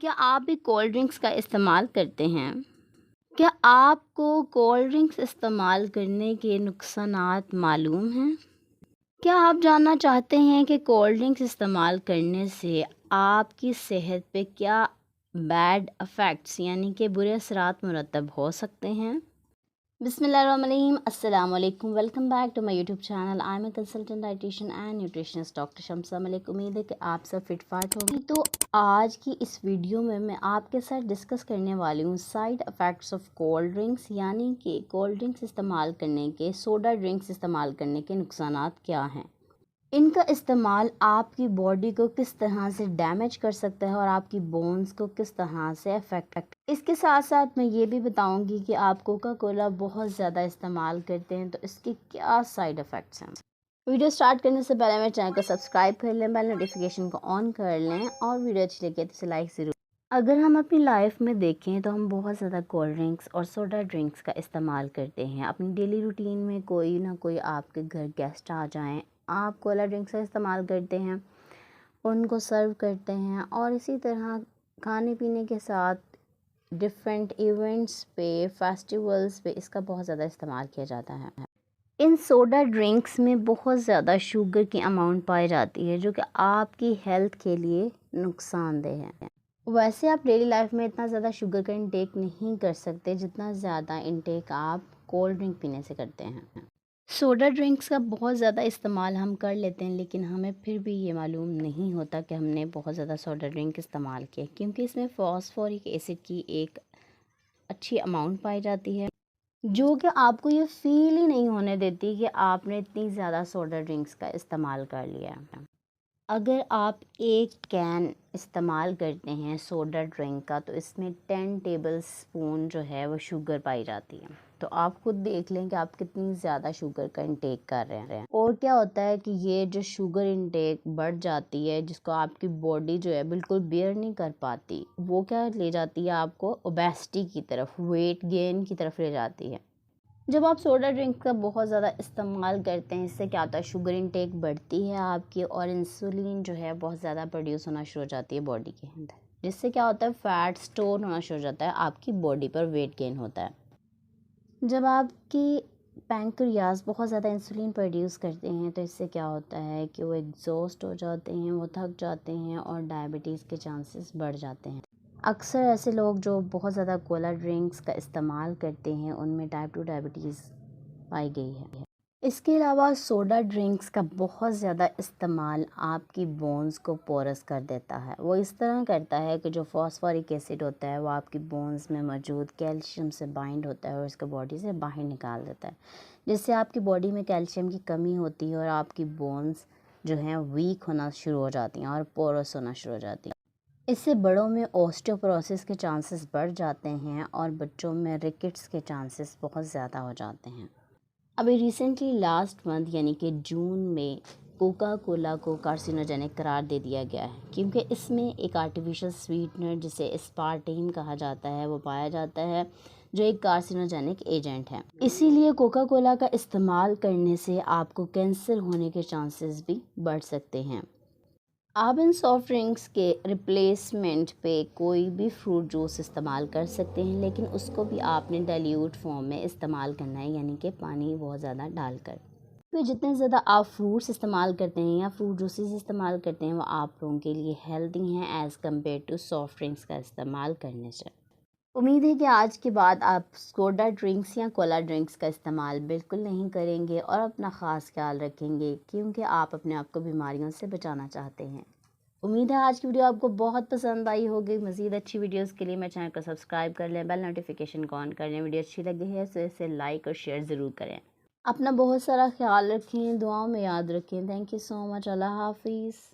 کیا آپ بھی کولڈ ڈرنکس کا استعمال کرتے ہیں؟ کیا آپ کو کولڈ ڈرنکس استعمال کرنے کے نقصانات معلوم ہیں؟ کیا آپ جاننا چاہتے ہیں کہ کولڈ ڈرنکس استعمال کرنے سے آپ کی صحت پہ کیا بیڈ افیکٹس یعنی کہ برے اثرات مرتب ہو سکتے ہیں؟ بسم اللہ الرحمن الرحیم، السلام علیکم، welcome back to my YouTube channel. I am a consultant dietitian and nutritionist doctor Shamsa Malik. امید ہے کہ آپ سب فٹ فاٹ ہوگی۔ تو آج کی اس ویڈیو میں آپ کے ساتھ ڈسکس کرنے والی ہوں side effects of cold drinks, یعنی کہ کولڈ ڈرنکس استعمال کرنے کے، سوڈا ڈرنکس استعمال کرنے کے نقصانات کیا ہیں۔ ان کا استعمال آپ کی باڈی کو کس طرح سے ڈیمیج کر سکتا ہے اور آپ کی بونز کو کس طرح سے افیکٹ۔ اس کے ساتھ ساتھ میں یہ بھی بتاؤں گی کہ آپ کوکا کولا بہت زیادہ استعمال کرتے ہیں تو اس کے کیا سائیڈ افیکٹس ہیں۔ ویڈیو سٹارٹ کرنے سے پہلے میرے چینل کو سبسکرائب کر لیں، بیل نوٹیفیکیشن کو آن کر لیں اور ویڈیو اچھی لگے تو اسے لائک ضرور۔ اگر ہم اپنی لائف میں دیکھیں تو ہم بہت زیادہ کولڈ ڈرنکس اور سوڈا ڈرنکس کا استعمال کرتے ہیں۔ اپنی ڈیلی روٹین میں کوئی نہ کوئی آپ کے گھر گیسٹ آ جائیں، آپ کولا ڈرنکس کا استعمال کرتے ہیں، ان کو سرو کرتے ہیں، اور اسی طرح کھانے پینے کے ساتھ ڈفرینٹ ایونٹس پہ، فیسٹیولز پہ اس کا بہت زیادہ استعمال کیا جاتا ہے۔ ان سوڈا ڈرنکس میں بہت زیادہ شوگر کی اماؤنٹ پائی جاتی ہے جو کہ آپ کی ہیلتھ کے لیے نقصان دہ ہے۔ ویسے آپ ڈیلی لائف میں اتنا زیادہ شوگر کا انٹیک نہیں کر سکتے جتنا زیادہ انٹیک آپ کولڈ ڈرنک پینے سے کرتے ہیں۔ سوڈا ڈرنکس کا بہت زیادہ استعمال ہم کر لیتے ہیں لیکن ہمیں پھر بھی یہ معلوم نہیں ہوتا کہ ہم نے بہت زیادہ سوڈا ڈرنک استعمال کیا، کیونکہ اس میں فاسفورک ایسڈ کی ایک اچھی اماؤنٹ پائی جاتی ہے جو کہ آپ کو یہ فیل ہی نہیں ہونے دیتی کہ آپ نے اتنی زیادہ سوڈا ڈرنکس کا استعمال کر لیا ہے۔ اگر آپ ایک کین استعمال کرتے ہیں سوڈا ڈرنک کا تو اس میں 10 ٹیبل اسپون جو ہے وہ شوگر پائی جاتی ہے، تو آپ خود دیکھ لیں کہ آپ کتنی زیادہ شوگر کا انٹیک کر رہے ہیں۔ اور کیا ہوتا ہے کہ یہ جو شوگر انٹیک بڑھ جاتی ہے جس کو آپ کی باڈی جو ہے بالکل بیئر نہیں کر پاتی، وہ کیا لے جاتی ہے آپ کو اوبیسٹی کی طرف، ویٹ گین کی طرف لے جاتی ہے۔ جب آپ سوڈا ڈرنک کا بہت زیادہ استعمال کرتے ہیں اس سے کیا ہوتا ہے، شوگر انٹیک بڑھتی ہے آپ کی اور انسولین جو ہے بہت زیادہ پروڈیوس ہونا شروع ہو جاتی ہے باڈی کے اندر، جس سے کیا ہوتا ہے فیٹ سٹور ہونا شروع ہو جاتا ہے، آپ کی باڈی پر ویٹ گین ہوتا ہے۔ جب آپ کی پینکریاز بہت زیادہ انسولین پروڈیوس کرتے ہیں تو اس سے کیا ہوتا ہے کہ وہ ایگزاسٹ ہو جاتے ہیں، وہ تھک جاتے ہیں اور ڈائبٹیز کے چانسز بڑھ جاتے ہیں۔ اکثر ایسے لوگ جو بہت زیادہ کولا ڈرنکس کا استعمال کرتے ہیں ان میں ٹائپ 2 ڈائبٹیز پائی گئی ہے۔ اس کے علاوہ سوڈا ڈرنکس کا بہت زیادہ استعمال آپ کی بونز کو پورس کر دیتا ہے۔ وہ اس طرح کرتا ہے کہ جو فاسفورک ایسڈ ہوتا ہے وہ آپ کی بونز میں موجود کیلشیم سے بائنڈ ہوتا ہے اور اس کو باڈی سے باہر نکال دیتا ہے، جس سے آپ کی باڈی میں کیلشیم کی کمی ہوتی ہے اور آپ کی بونز جو ہیں ویک ہونا شروع ہو جاتی ہیں اور پورس ہونا شروع ہو جاتی ہیں۔ اس سے بڑوں میں اوسٹیوپروسس کے چانسز بڑھ جاتے ہیں اور بچوں میں ریکٹس کے چانسز بہت زیادہ ہو جاتے ہیں۔ ابھی ریسنٹلی لاسٹ منتھ یعنی کہ جون میں کوکا کولا کو کارسینوجینک قرار دے دیا گیا ہے، کیونکہ اس میں ایک آرٹیفیشل سویٹنر جسے اسپارٹیم کہا جاتا ہے وہ پایا جاتا ہے جو ایک کارسینوجینک ایجنٹ ہے۔ اسی لیے کوکا کولا کا استعمال کرنے سے آپ کو کینسر ہونے کے چانسز بھی بڑھ سکتے ہیں۔ آپ ان سافٹ ڈرنکس کے ریپلیسمنٹ پہ کوئی بھی فروٹ جوس استعمال کر سکتے ہیں، لیکن اس کو بھی آپ نے ڈائلیوٹ فارم میں استعمال کرنا ہے، یعنی کہ پانی بہت زیادہ ڈال کر۔ تو جتنے زیادہ آپ فروٹس استعمال کرتے ہیں یا فروٹ جوسز استعمال کرتے ہیں وہ آپ لوگوں کے لیے ہیلدی ہیں as compare to soft drinks کا استعمال کرنے سے۔ امید ہے کہ آج کے بعد آپ سوڈا ڈرنکس یا کولا ڈرنکس کا استعمال بالکل نہیں کریں گے اور اپنا خاص خیال رکھیں گے، کیونکہ آپ اپنے آپ کو بیماریوں سے بچانا چاہتے ہیں۔ امید ہے آج کی ویڈیو آپ کو بہت پسند آئی ہوگی۔ مزید اچھی ویڈیوز کے لیے میرے چینل کو سبسکرائب کر لیں، بیل نوٹیفیکیشن کو آن کر لیں۔ ویڈیو اچھی لگی ہے تو اسے لائک اور شیئر ضرور کریں۔ اپنا بہت سارا خیال رکھیں، دعاؤں میں یاد رکھیں۔ تھینک یو سو مچ۔ اللہ حافظ۔